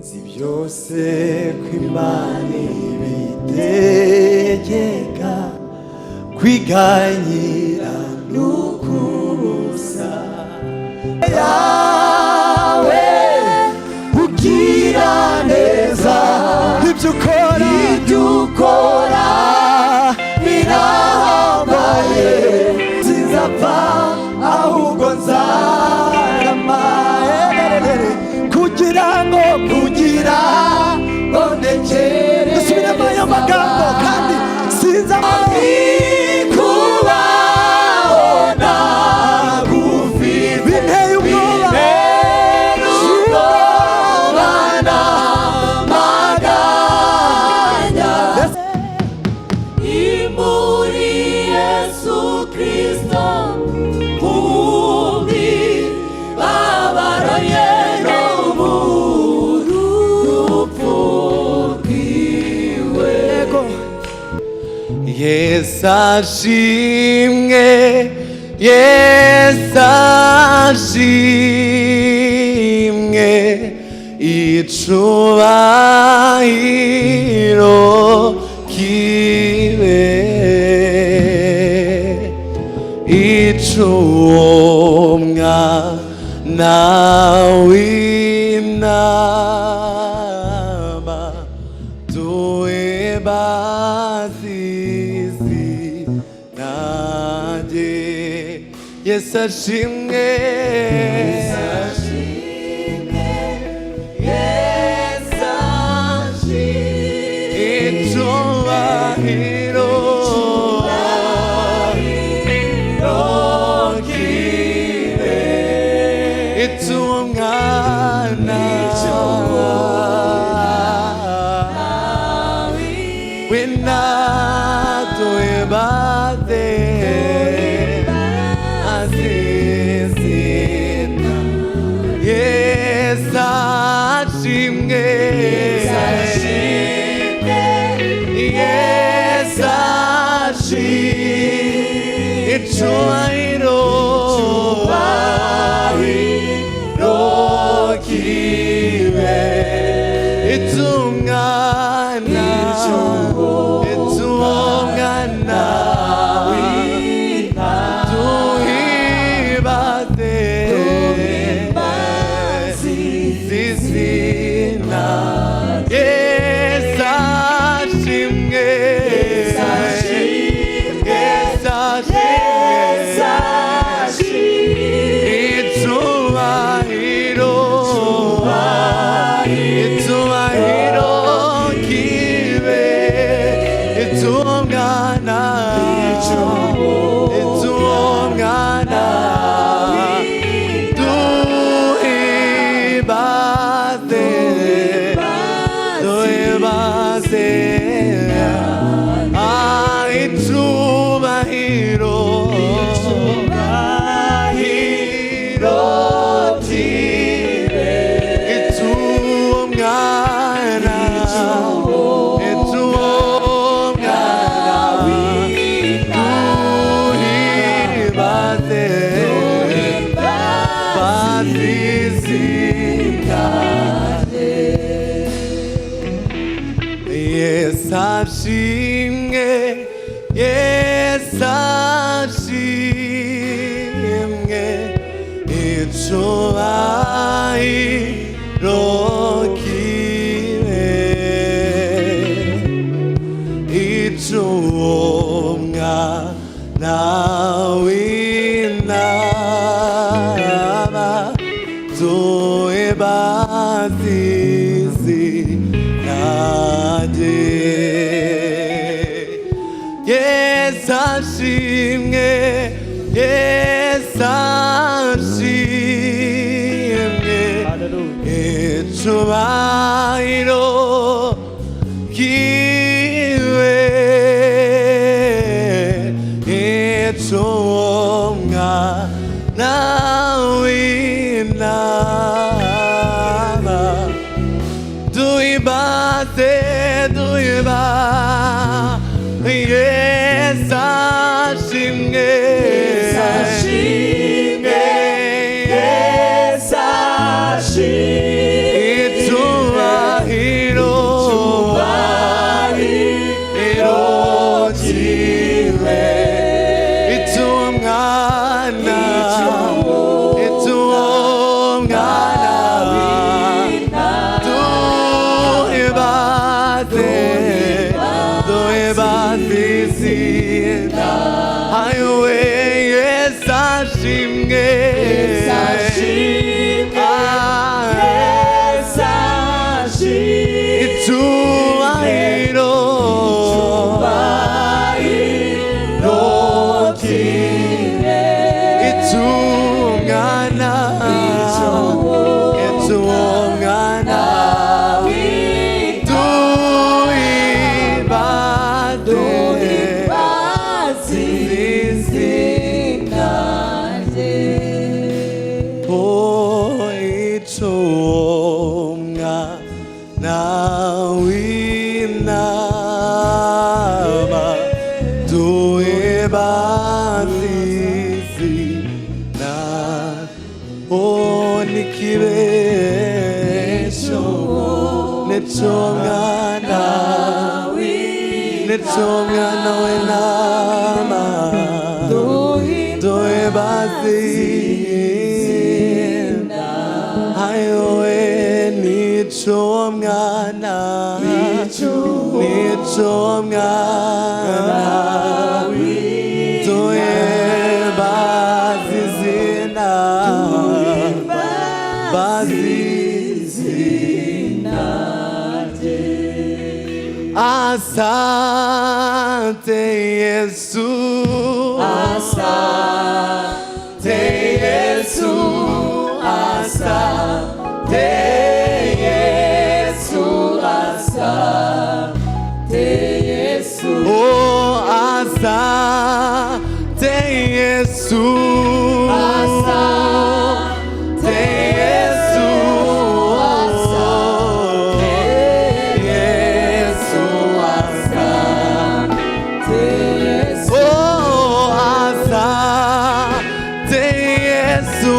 nzi byose ko Imana ibitegeka kwiganyira n'ukubuza yawe ugira neza ibyo ukora birahambaye sinzapfa ahubwo nzarama kugira ngo ndekere dusubiremo ayo magambo kandi sinzapfa kubabona gufite binteye ubwoba n'amaganya muri Yesu Kristo umbi babaraye no mu rupfu rwiwe Yesu ashimwe Yesu ashimwe icubahiro kibe icuwo mwana w'intama tuwebasizi nanjye Yesu ashimwe Yesu ashimwe Yesu ashimwe icubahiro kibe icuwo mwana w'intama tuwebasizi nanjye Yesu ashimwe Yesu ashimwe icubahiro kiwe icuwo mwana w'intama duhimbaze Yesu ashimwe Yesu ashimwe Asante Yesu, asante Yesu, asante Yesu, asante Yesu, oh asante Yesu, asante Yesu,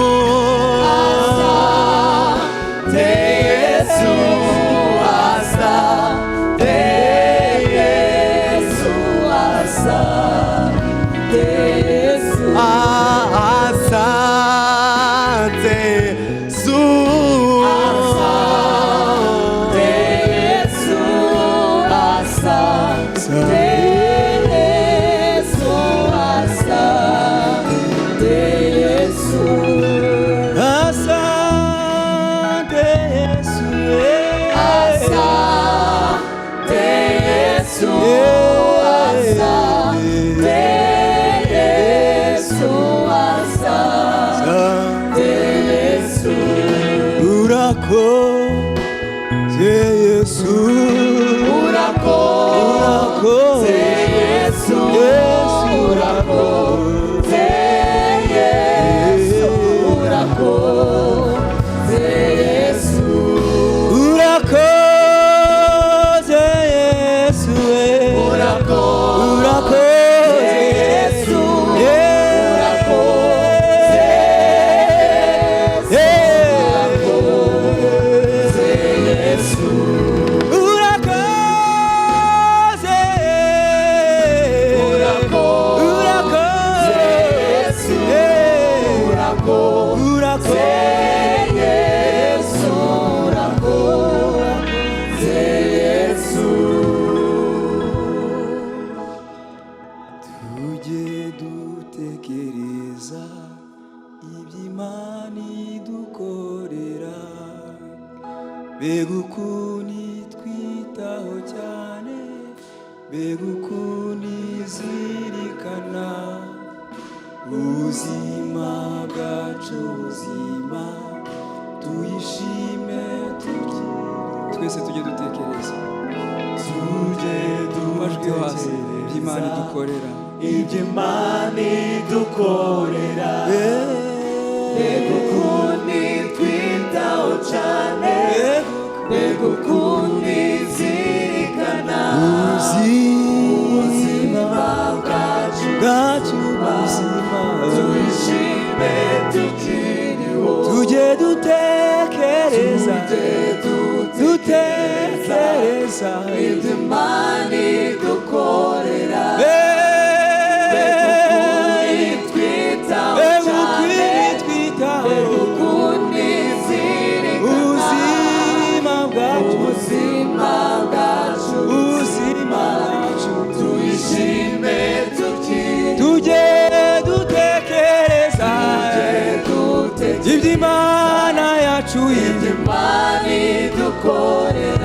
twese tujye dutekereza amajwi yo hasi iby'Imana idukorera mbega ukuntu twitaho cyane, mbega ukuntu izirikana ubuzima bwacu, tuyishime tukiriho, tujye dutekereza ibyo Imana idukorera, Imana yacu Imana idukorera.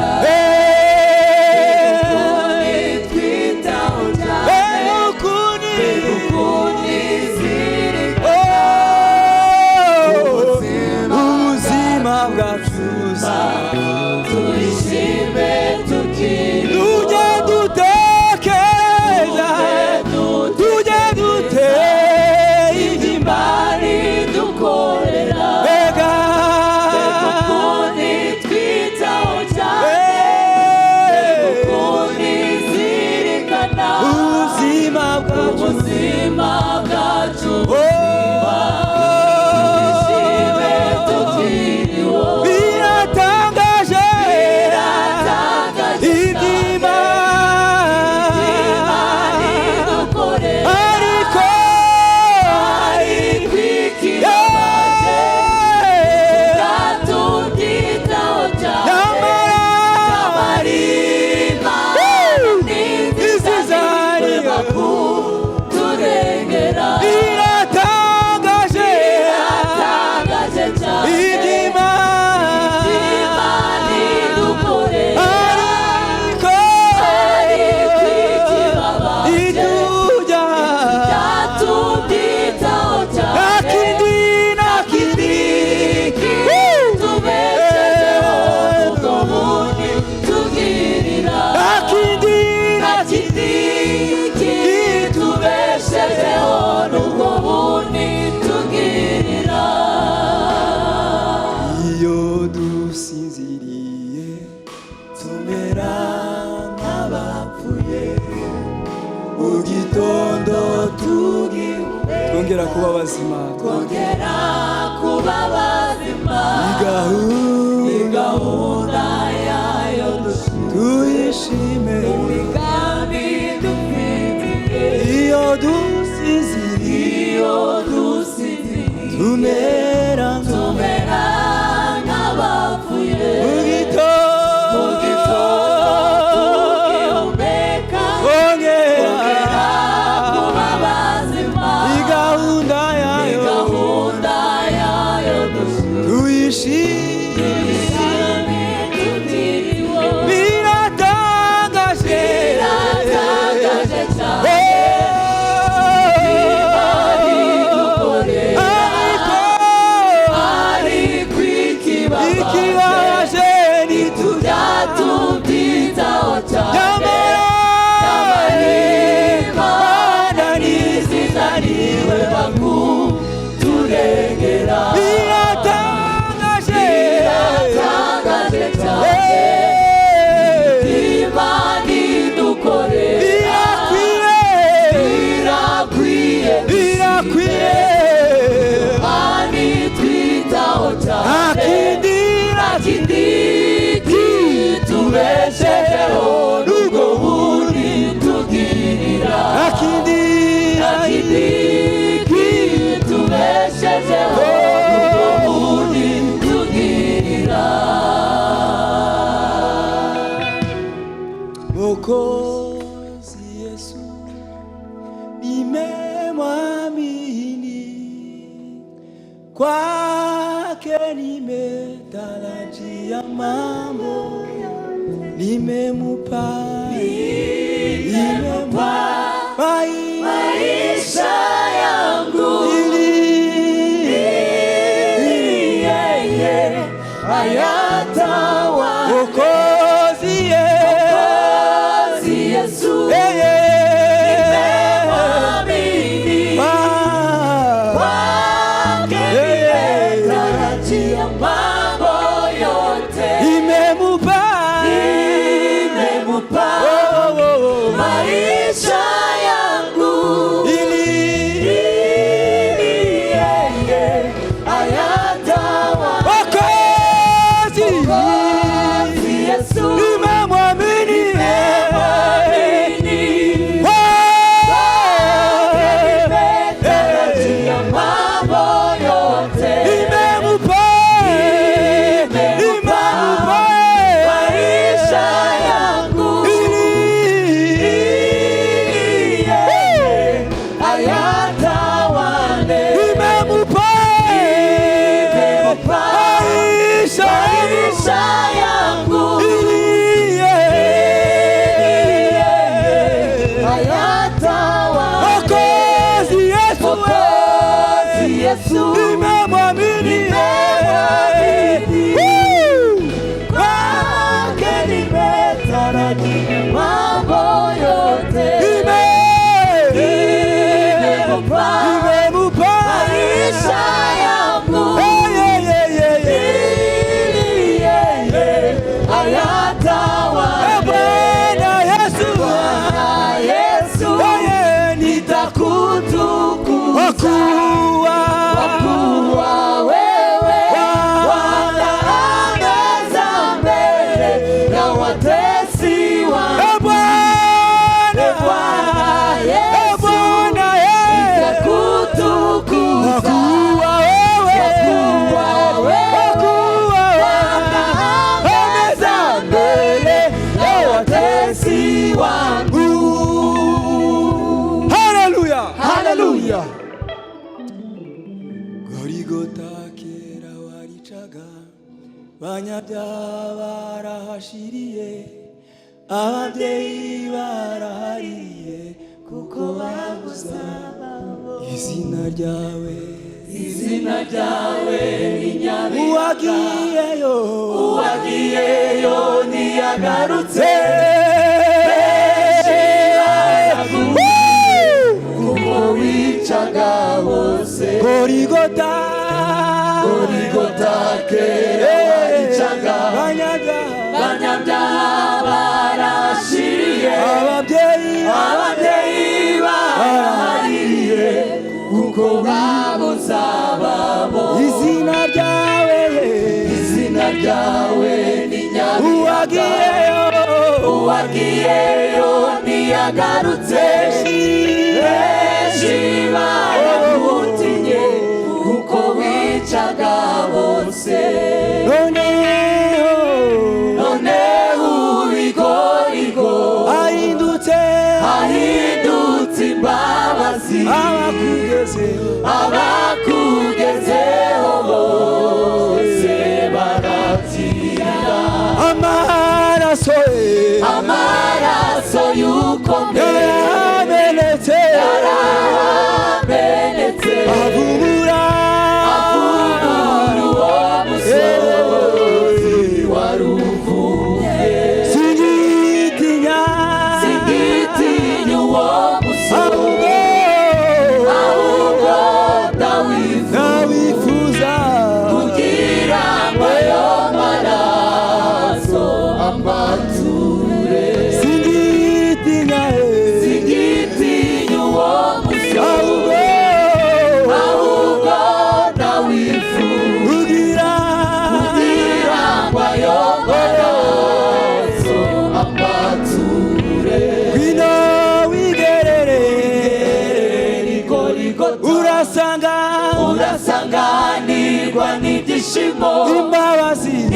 tumera nk'abapfuye mu gitondo twongera kuba bazima igahunda yayo tuyishime iyo dusinziriye tumera nk'abapfuye mu gitondo twongera kuba bazima igahunda yayo tuyishime biratangaje ikibaje ntitujyatubyitaho cyane Imana nizizaniwe bakuturengera biratangaje cyane Imana idukorera birakwiye Imana itwitaho cyane akindi kitubeshejeho nubwo bundi tugirira akindi kitubeshejeho nubwo bundi tugirira Mwokozi Yesu nimemwamini kwake nimetarajia mambo nimemupa maisha yangu ili yeye ayatawa Mwokozi Yesu nimemwamini kwake nimetarajia mambo yote nimemupa maisha yangu ili yeye ayatawa Mwokozi Yesu nimemwamini nimetarajia mambo yote nimemupa maisha yangu ili yeye ayatawale nimemupa maisha yangu ili yeye ayatawale Mwokozi Yesu nimemwamini kwake nimetarajia mambo yote nimemupa maisha yangu ili yeye ayatawale Bwana Yesu nitakutukuza kwa kuwa wewe wanaangaza mbele ya watesi wangu Bwana Yesu nitakutukuza kwa kuwa wewe wanaangaza mbele ya watesi wangu Haleluya Gorigota kera waricaga banyabyaha barahashiriye ababyeyi barahariye kuko baguza izina ryawe ni Nyabiga uwagiyeyo ntiyagarutse kuko wicaga bose Gorigota kera waricaga banyabyaha ryawe ni nyamiyaga uwagiyeyo ntiyagarutse benshi baramutinye kuko wicaga bose noneho ibigorigo ahindutse imbabazi abakugezeho bose baratira amaraso y'ukomeye yaramenetse avubura uwo musozi waruvumye singitinya uwo musozi ahubwo ndawifuza kugira ngo ayo maraso ambature singitinya uwo musozi ahubwo ndawifuza kugira ngo ayo maraso ambature wino wigerere urasanganirwa n'ibyishimo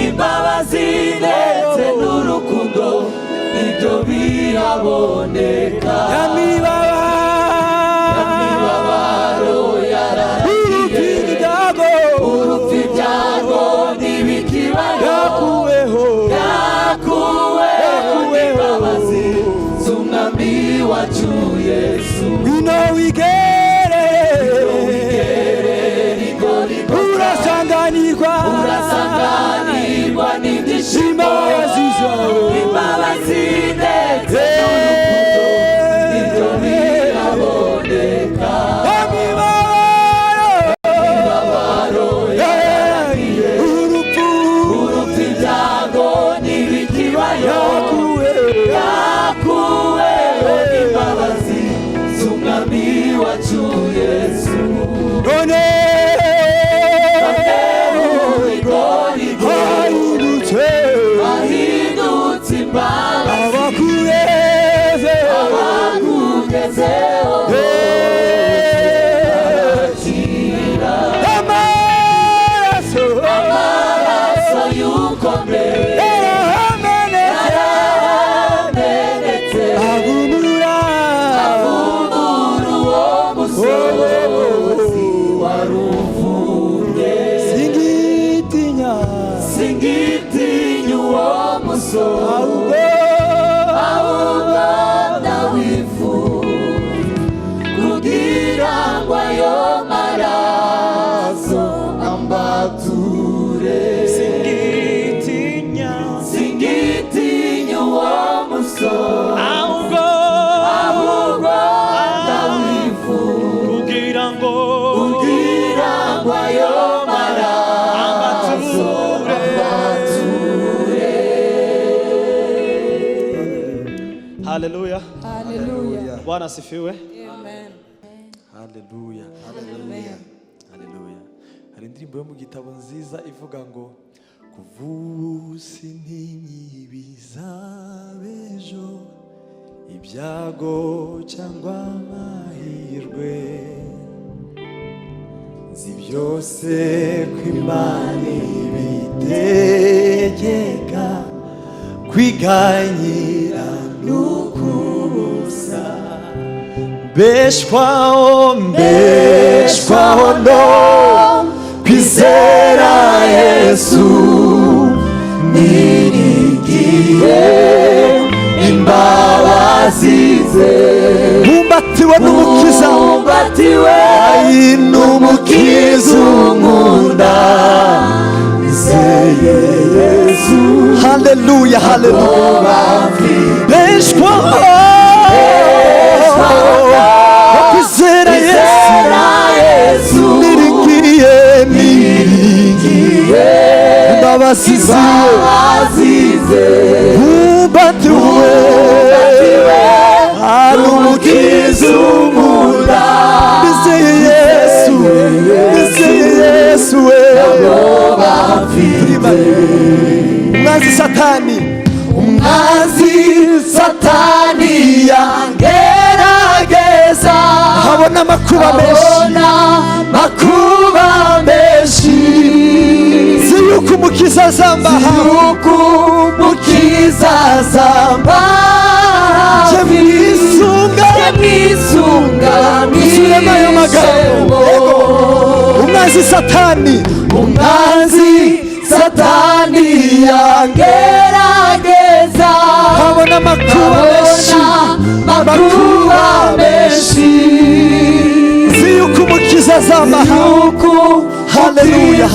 imbabazi ndetse n'urukundo ibyo biraboneka nyamibabaro yararangiye urupfu ibyago ntibikibaho yakuweho imbabazi z'umwami wacu Yesu wino wigerere urasanganirwa n'ibyishimo imbabazi ndetse n'urukundo ibyo biraboneka imibabaro yararangiye urupfu ibyago ntibikibaho yakuweho imbabazi z'umwami wacu Yesu ahindutse imbabazi abakugezeho barakira amaraso y'ukomeye yaramenetse avubura uwo musozi waruvumye singitinya uwo musozi ahubwo ndawifuza kugira ngo ayo maraso ambature singitinya uwo musozi ahubwo ndawifuza kugira ngo ayo maraso ambature. Haleluya. Bwana asifiwe. Amen. Haleluya. Haleluya. Hari indirimbo yo mu gitabo nziza ivuga ngo kuvusi ntinyibizabejo ibyago cyangwa amahirwe nzi byose kw'Imana ibitegeka kwiganyira n'ukubusa mbeshwaho no kwizera Yesu niringiye imbabazi ze bumbatiwe n'umukiza unkunda nizeye Yesu haleluya beshwaho kwizera Yesu niringiye imbabazi ze bumbatiwe n'umukiza unkunda nizeye Yesu we umwanzi satani yangerageza habona amakuba menshi si yuko umukiza azambaha je mwisunga dusubiremo ayo magambo umwanzi satani yangerageza habona amakuba menshi si yuko umukiza azambaha haleluya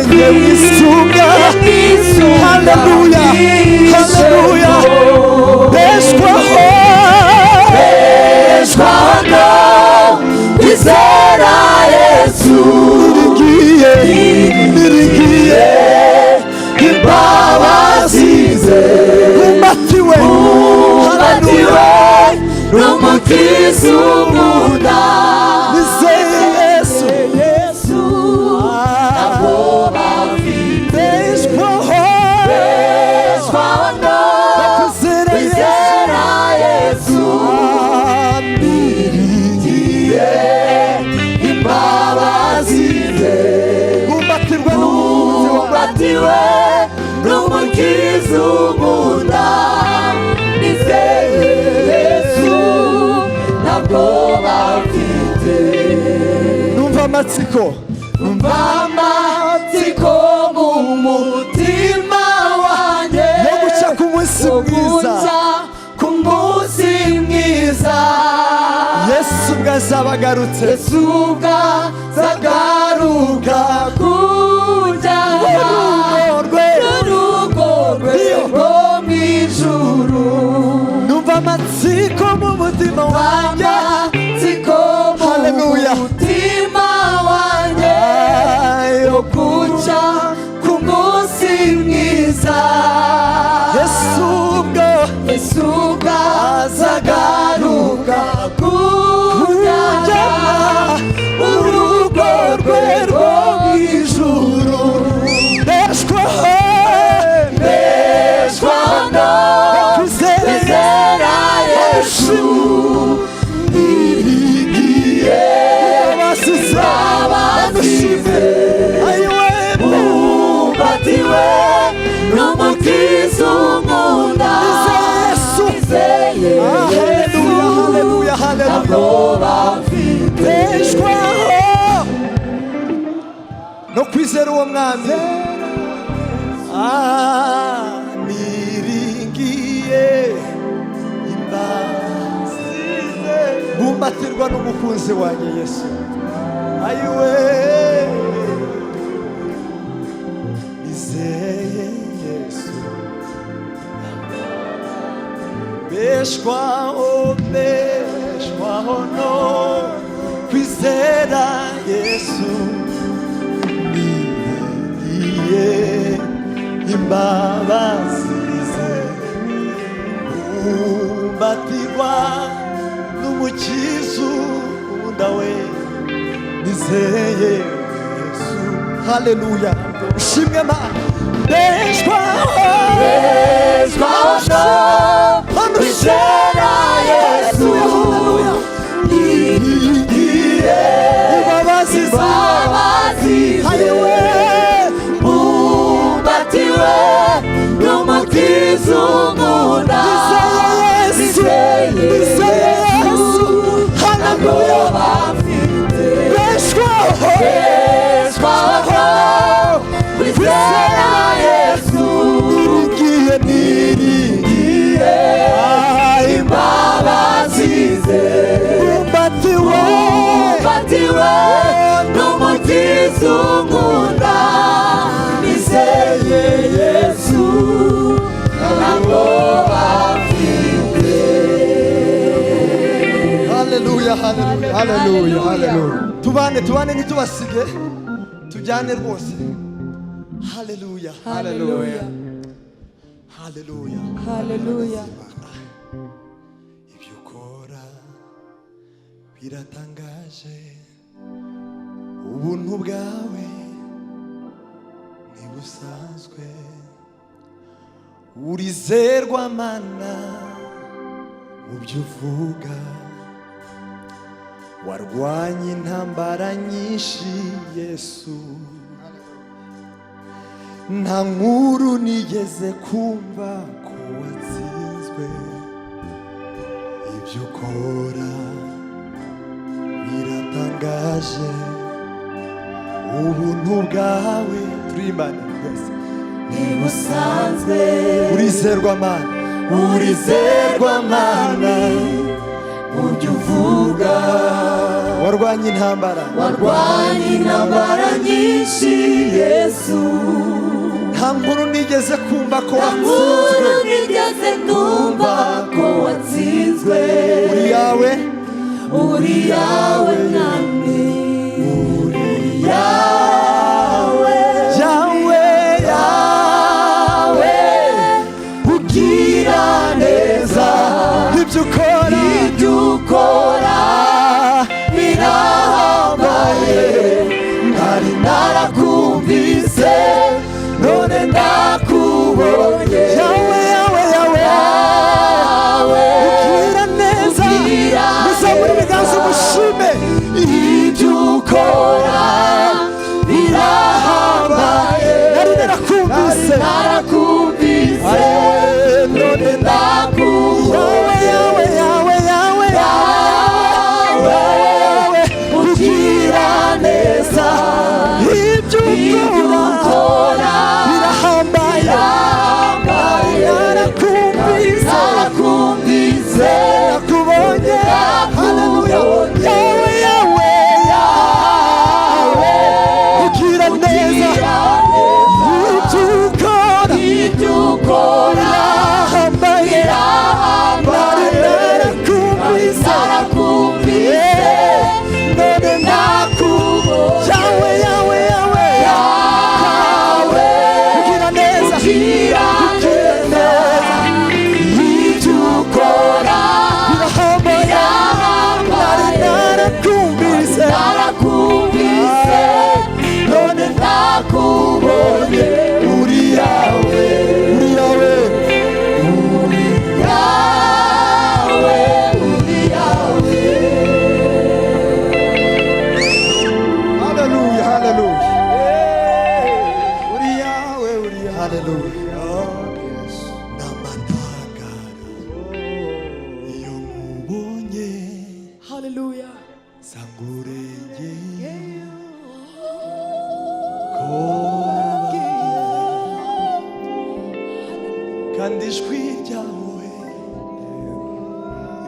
nge mwisunga haleluya beshwaho no kwizera Yesu nirigiye imbabazi ze umbatiwe n'umukiza unkunda nizeye Yesu ntabwo bafite beshwaho no kwizera Yesu nirigiye imbabazi ze umbatirwe n'umukiza unkunda nizeye Yesu ntabwo bafite numva amatsiko mu mutima wanjye yo guca ku munsi mwiza Yesu ubwo azaba agarutse zagaruka kujyana n'urugo rwe rwo mu ijuru numva amatsiko mu mutima wanjye haleluya mutima wanjye yo guca ku munsi mwiza Yesu ubwo azagaruka kujyana urugo rwe rwo mu ijuru beshwaho no kwizera Yesu nirigiye abasize umbatiwe n'umukiza unkunda nizeye Yesu ntabwo bafite no kwizera uwo mwami niringiye imbabazi ze bumbatirwa n'umukunzi wanjye Yesu ayiwe nizeye Yesu beshwaho no kwizera Yesu nirigiye imbabazi ze umbatirwa n'umukiza unkunda we nizeye Yesu haleluya ushimwe Mana beshwaho no kwizera Yesu nirigiye imbabazi ze umbatiwe n'umukiza unkunda nizeye Yesu ntabwo bafite beshwaho kwizera Yesu nirigiye imbabazi ze umbatiwe n'umukiza unkunda nizeye Yesu ntabwo bafite haleluya tubane ntitubasige tujyane rwose haleluya ibyo ukora biratangaje ubuntu bwawe ntibusanzwe urizerwa mana mu byo uvuga warwanye intambara nyinshi Yesu nta nkuru nigeze kumva ko watsinzwe ibyo ukora biratangaje ubuntu bwawe turimbane twese ntibusanzwe urizerwa mana mu byo uvuga warwanye intambara nyinshi Yesu nta nkuru nigeze kumva ko watsinzwe uri yawe mwami yawe ugira neza ibyo ukora birahambaye ntari narakumvise none ndakubonye yawe ugira neza muzamure ibiganza umushime ibyo ukora birahambaye nari narakumvise none ndakubonye yawe ugira neza ibyo ukora birahambaye narakumvise nakubonye haleluya yawe ugira neza ibyo ukora birahambaye narakumvise none nakubonye yawe ugira neza ibyo ukora birahambaye narakumvise none ndakubonye uri yawe haleluya uri yawe haleluya n'amatangaro iyo nkubonye Hallelujah. sangurengeye kandi ijwi ryawe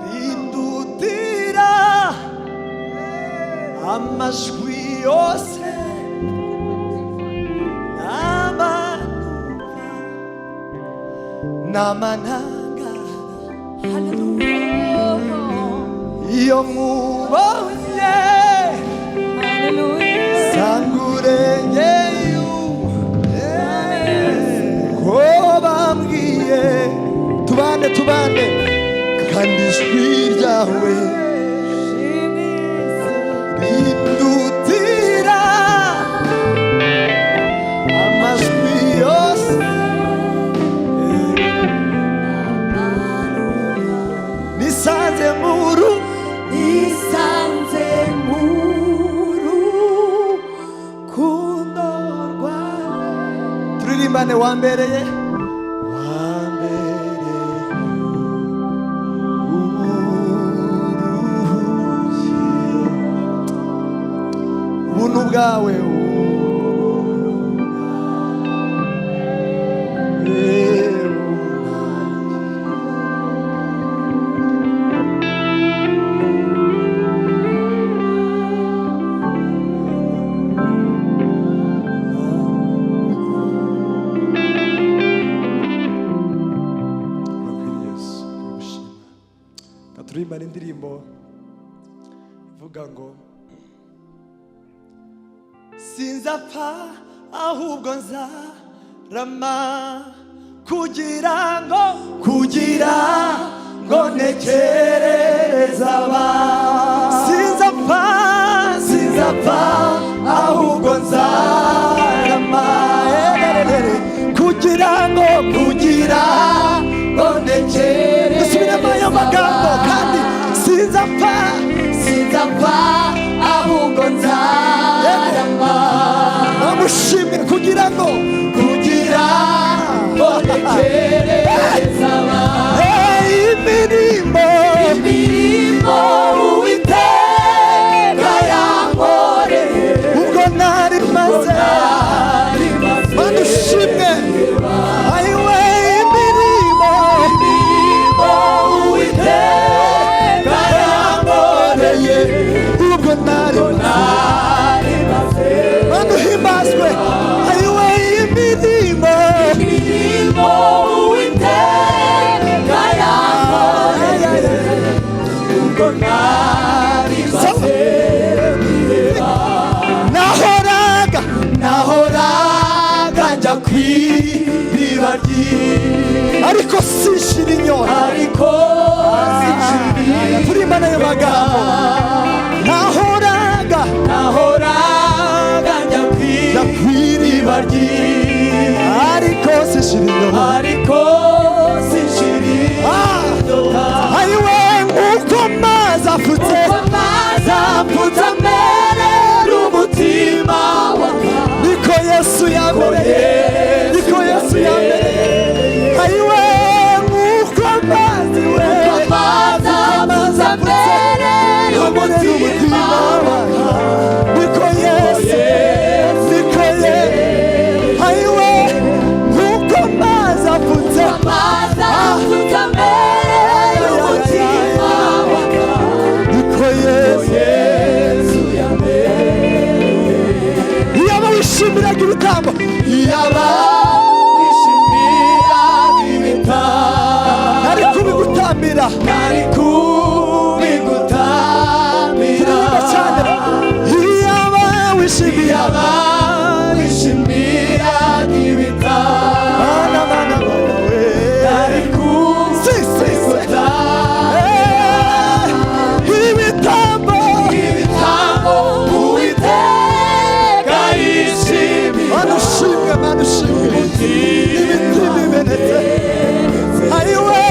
rindutira amajwi yose n'amanangara iyo nkubonye sangurengeye ko bambwiye tubane kandi ijwi ryawe rindutira amajwi yose nisanze mu rukundo rwawe turirimbane wambereye ubuntu bwawe turimbana indirimbo ivuga ngo sinzapfa ahubwo nzarama kugira ngo ntekerereze sinzapfa ahubwo nzarama kugira ngo ndekere dusubiremo ayo magambo kandi sinzapfa ahubwo nzarama bamushimire kugira ngo ndekereza imirimo Uwiteka yankoreye ubwo nari maze bamushimire ayiwe imirimo Uwiteka yankoreye ubwo nari maze bamuhimbazwe ayiwe imirimo Uwiteka yankoreye ubwo nari maze nahoraga njya kw'iriba ariko sinshira inyota turi imana y'amagambo nahoraga njya kw'iriba ariko sinshira inyota ayiwe nk'uko amazi afutse amerera umutima niko Yesu yamereye ayiwe nk'uko amazi amerera umutima niko Yesu ayiwe nk'uko amazi afutse amerera umutima niko Yesu iyaba wishimiraga ibitambo nari kubigutambira turirimba cyane iyaba wishimira mana we ibitambo manushimwe ibiti bimenetse ayiwe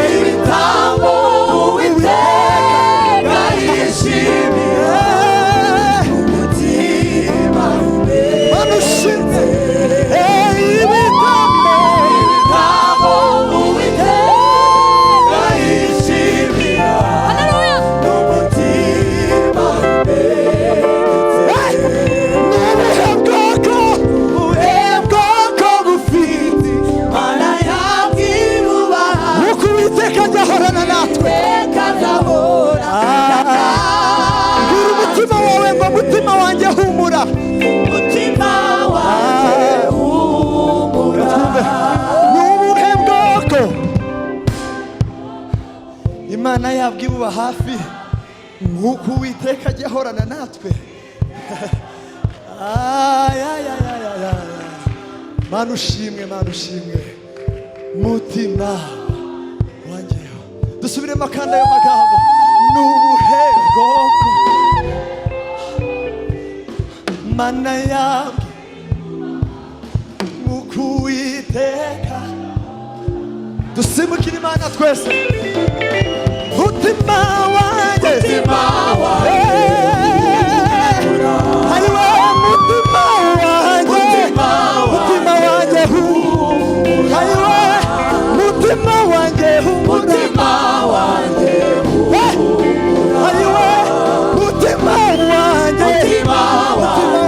ibitambo Uwiteka yishimiye manushimwe ibitambo Uwiteka yishimiye n'umutima ubuhe bwoko bufite Mana yabwirubaha nk'uko Uwiteka ajya ahorana natwe bwira umutima wawe ngo mutima wanjye humura n'ubuhe bwoko imana yabwibuba hafi nk'uko Uwiteka ajya ahorana natwe mana ushimwe mutima wanjye dusubiremo kandi ayo magambo n'ubuhe bwoko mana yabwe nk'uko Uwiteka dusimukire imana twese mutima wanjye ayiwe mutima wanjye ayiwe mutima wanjye ayiwe mutima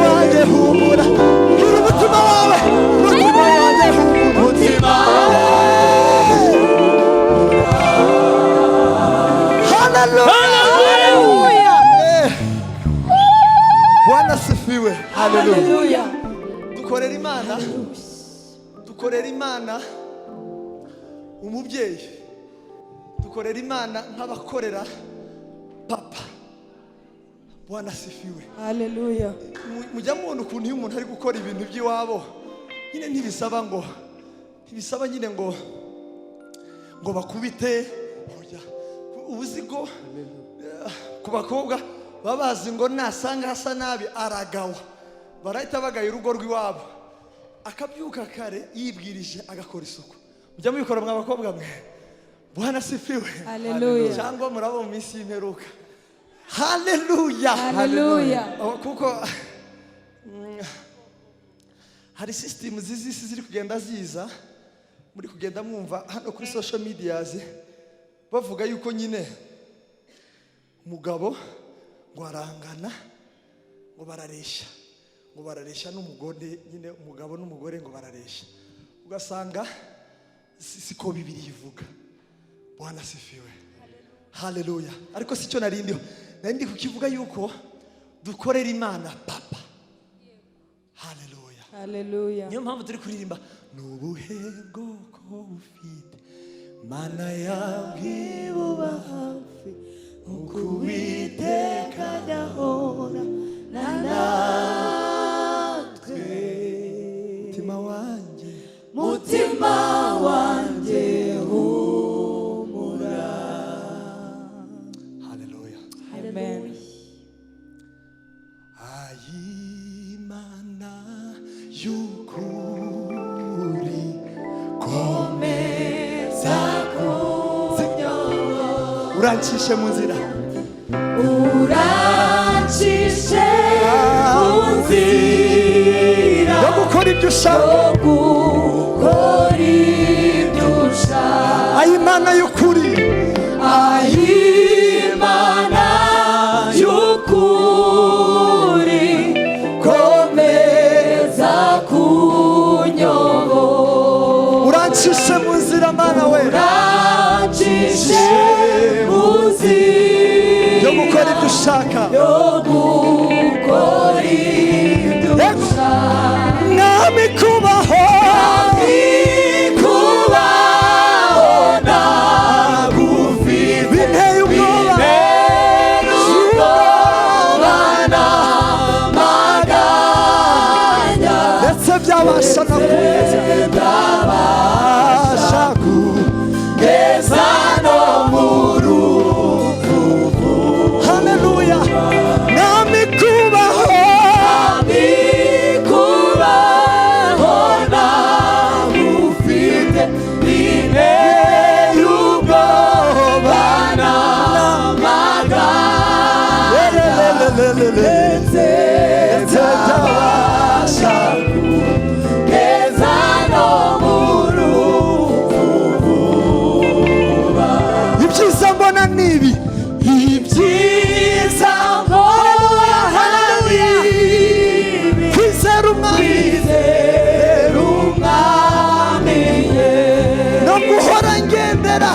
wanjye humura gira umutima wawe mutima wanjye haleluya Bwana sifiwe haleluya dukorera imana umubyeyi dukorera imana nk'abakorera papa Bwana sifiwe Haleluya. mujya mubona ukuntu iyo umuntu ari gukora ibintu by'iwabo nyine ntibisaba nyine ngo bakubite ubuzigo ku bakobwa baba bazi ngo nasanga hasa nabi aragawa barahita bagaya urugo rw'iwabo akabyuka kare yibwirije agakora isuku. Mujya mubikora mwa bakobwa mwe? Bwana sifiwe. Hallelujah. Cyangwa murabo mu minsi y'imperuka. Hallelujah. Hallelujah. Kuko hari system z'isi ziri kugenda ziza, muri kugenda mwumva hano kuri social media bavuga yuko nyine umugabo ngo arangana ngo bararesha n'umugore, nyine umugabo n'umugore ngo bararesha. Ugasanga siko Bibiliya ivuga. Bwana sifiwe. Hallelujah. Ariko sicyo narindiho. Narindi kukivuga yuko dukorera Imana papa. Hallelujah. Hallelujah. Niyo mpamvu turi kuririmba nubuhe bwoko bufite Mana yabwibuba hafi ukubiteka dahora natwe. Mutima wanjye humura. Hallelujah. Amen. Ayimana y'ukuri komeza kunyobora. Urancishe mu nzira. Urancishe mu nzira yo gukora ibyo ushaka. Ayimana y'ukuri. Ayimana y'ukuri komeza kunyobora. Urancishe mu nzira Mana we. Urancishe mu nzira yo gukora ibyo ushaka. Mwami kubaho. Binteye ubwoba. Ndetse byabasha no kugeza no mu rupfu. Hallelujah. Mwami kubaho. Ibyiza mbona nibi. Ibyiza mbona nibi. Kwizera umwami no guhora ngendera.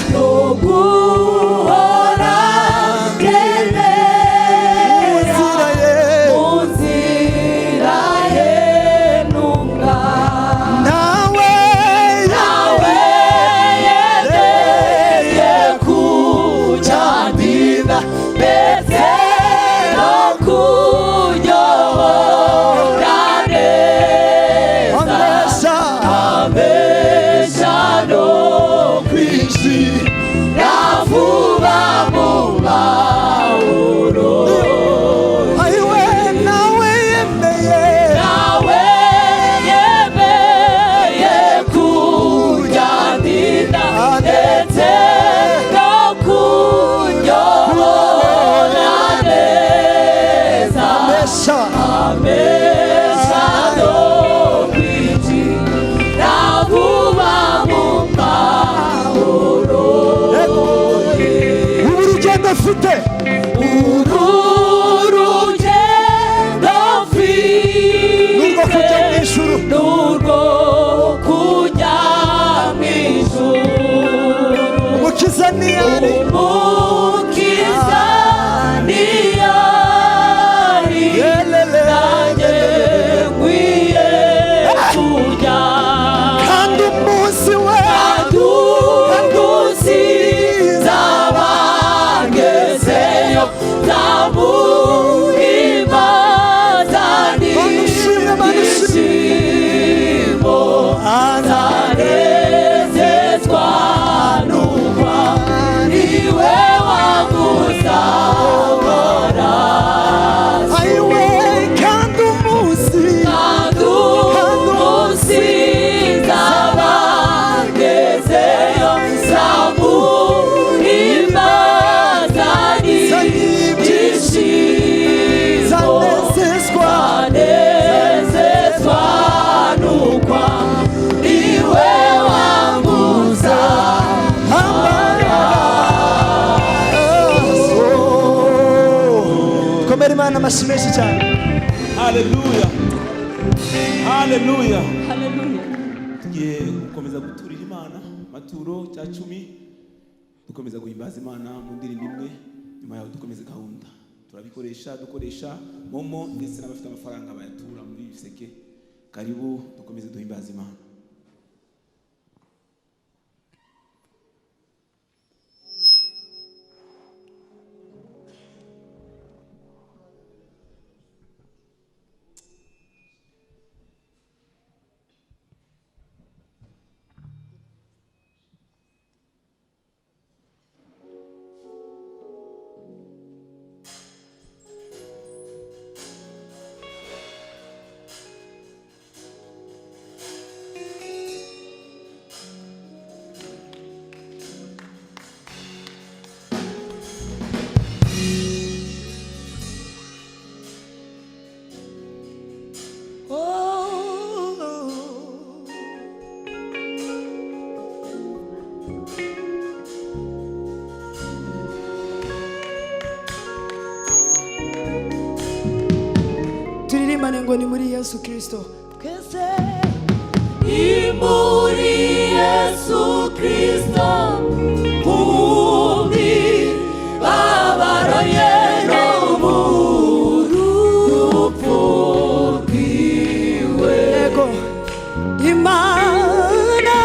Zabangeze amashyi menshi cyane. Haleluya. Haleluya. Hallelujah. Tugiye gukomeza guturira Imana maturo cya 10 dukomeza guhimbaza Imana mu ndirimbo imwe nyuma yaho dukomeza gahunda dukoresha momo ndetse n'abafite amafaranga bayatura muri biseke karibu dukomeze duhimbaza Imana. Turirimbane ngo ni muri Yesu Kristo. Ni muri Yesu Kristo mumi babaro yeno murupfu rwiwe. Ego Imana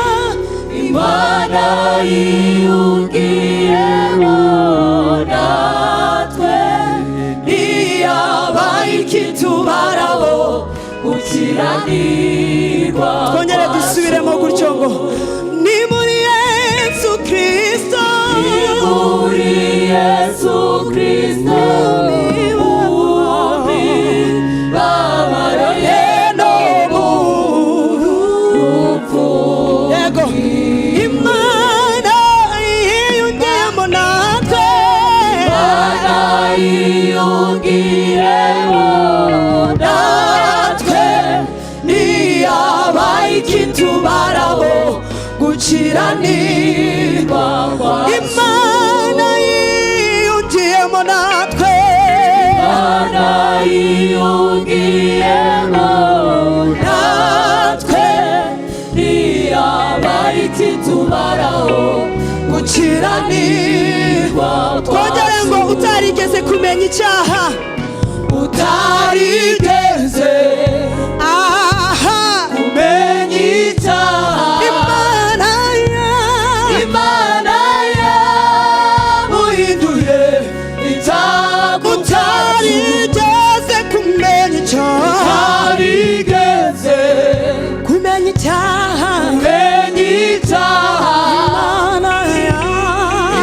yiyungiyemo natwe ntiyabaye ikitubaraho gukiranirwa. twongere dusubiremo gutyo ngo ni muri Yesu Kristo. Ni muri Yesu Kristo mumi babaro yeno murupfu. Ego Imana yiyungiyemo natwe. Imana yiyungiyemo natwe ntiyabaye ikitubaraho gukiranirwa kwacu. Imana yiyungiyemo natwe. Imana yiyungiyemo natwe ntiyabaye ikitubaraho gukiranirwa twongere ngo utarigeze kumenya icyaha, utarigeze kumenya icyaha. Imana yamuhinduye icyago cyacu. utarigeze kumenya icyaha, Utarigeze kumenya icyaha. kumenya icyaha.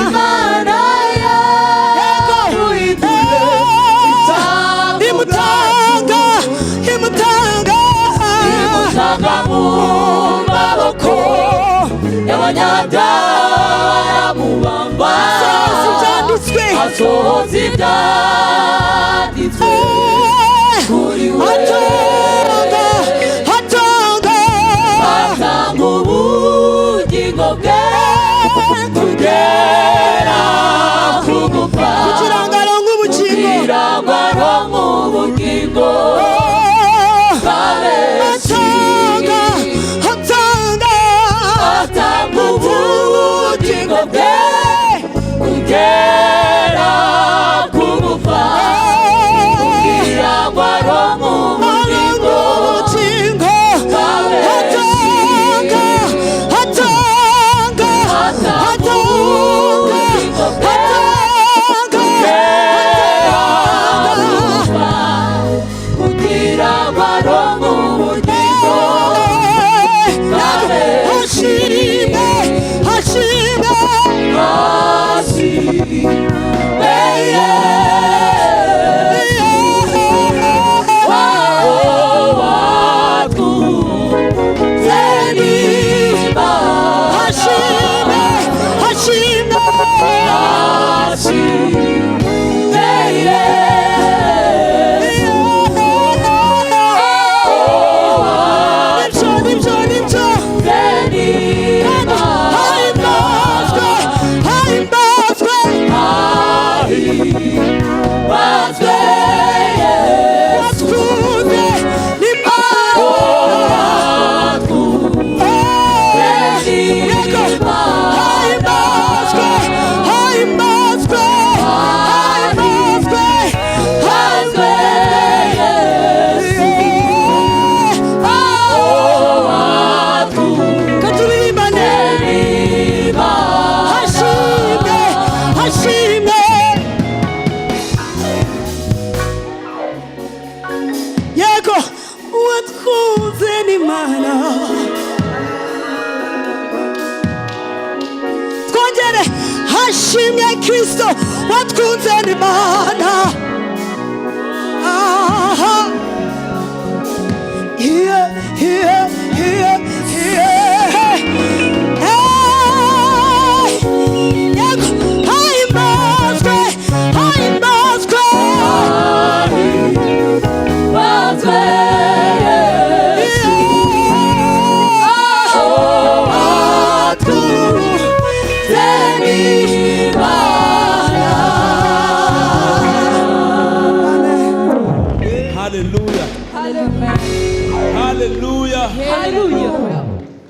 Imana yamuhinduye icyago imutanga imutanga mu maboko y'abanyabyaha aramubamba. ibyanditswe Asohoza ibyanditswe kuri we. atanga Atanga ubugingo bwe kugera ku gupfa kugira ngo aronke ubugingo. kugira ngo aronke ubugingo bw'abenshi. Atanga ubugingo bwe kugera ku gupfa kugira ngo aronke ubugingo ashimye Kristo watwunze n'Imana. Aha. Yeah, yeah, yeah, yeah. Hey, yego, himbazwe, himbazwe. Hallelujah. Hallelujah. Hallelujah. Hallelujah.